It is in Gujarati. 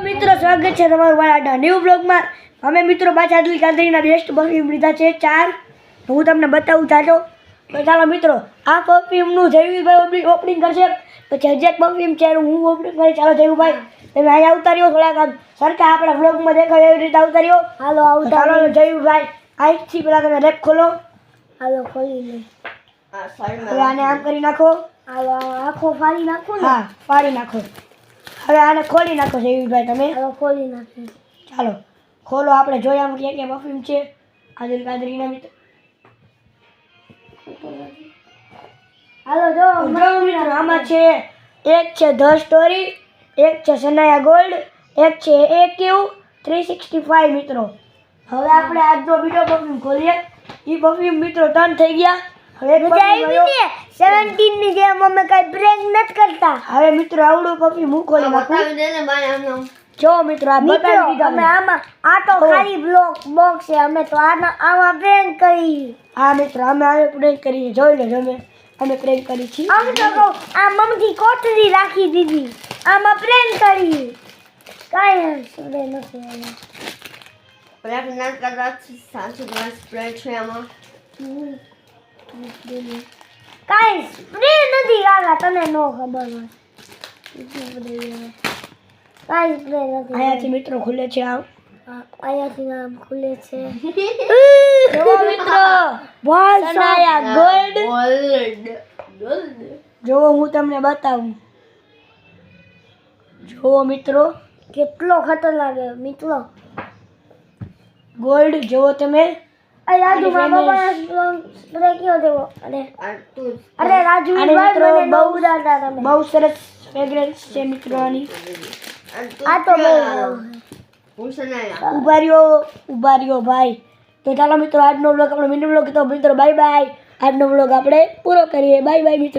મિત્રો સ્વાગત છે તમારું મારા ન્યૂ બ્લોગમાં. અમે મિત્રો પાછા દિલ કાદરીના બેસ્ટ પરફ્યુમ લીધા છે 4. હું તમને બતાવું ચાલો. તો ચાલો મિત્રો, આ પરફ્યુમનું જયવીરભાઈ ઓપનિંગ કરશે. પછી હજી એક પરફ્યુમ છે એનું હું ઓપનિંગ કરીશ. ચાલો જયવીરભાઈ, તમે અહીંયા ઉતાર્યો થોડાક આમ સરખા આપણા બ્લોગમાં દેખાય એવી રીતે ઉતાર્યો. હાલો ચાલો જયવીરભાઈ, આજથી પહેલાં તમે રેપ ખોલો. હાલો ખોલી લે. હવે આને આમ કરી નાખો. હાલો આખો ફાડી નાખો ને. હા ફાડી નાખો. હવે આને ખોલી નાખો જયવીરભાઈ તમે. હવે ખોલી નાખો. ચાલો ખોલો, આપણે જોઈએ આમ ક્યાં ક્યાં પરફ્યુમ છે દિલ કાદરીના મિત્રો. હાલો જો મિત્રો, આમાં છે એક છે ધ સ્ટોરી, એક છે સનાયા ગોલ્ડ, એક છે AQ 365 મિત્રો. હવે આપણે આજનો બીજો પરફ્યુમ ખોલીએ. એ પરફ્યુમ મિત્રો 3 થઈ ગયા. હવે 17 ની જેમ અમે કઈ બ્રેક નથી કરતા. હવે મિત્રો આવડું પરફ્યુમ હું ખોલી નાખું. જો મિત્રો આ બતાવી દીધા અમે. આમાં આ તો ખાલી બોક્સ છે. અમે તો આમાં પ્રેન્ક કરી. હા મિત્રો, અમે પ્રેન્ક કરી. જોઈ લો અમે પ્રેન્ક કરી છે. અમે તો કહું આ મમ્મી કોટરી રાખી દીધી, આમાં પ્રેન્ક કરી. કાઈ સ્પ્રે નથી. પ્રેન્ક ના કરવા સાચું સ્પ્રે છે આમાં. કાઈ સ્પ્રે નથી કાકા, તને નો ખબર હોય. કાઈ સ્પ્રે નથી. અહીંયાથી મિત્રો ખુલે છે. આમ અહીંયાથી આમ ખુલે છે. જો મિત્રો, સનાયા ગોલ્ડ. જો હું તમને બતાવું. જો મિત્રો કેટલો ખતરનાક છે મિત્રો. ગોલ્ડ જો તમે. રાજુ સ્પ્રે કયો દેવો. અરે રાજુ મિત્રો બહુ દાદા તમે. બહુ સરસ ફ્રેગ્રન્સ છે મિત્રો આની. આ તો ઉભા રહ્યો ભાઈ. તો ચાલો મિત્રો, આજનો બ્લોગ આપણો મિની બ્લોગ હતો મિત્રો. Bye bye. આજનો બ્લોગ આપણે પૂરો કરીએ. બાય બાય મિત્રો.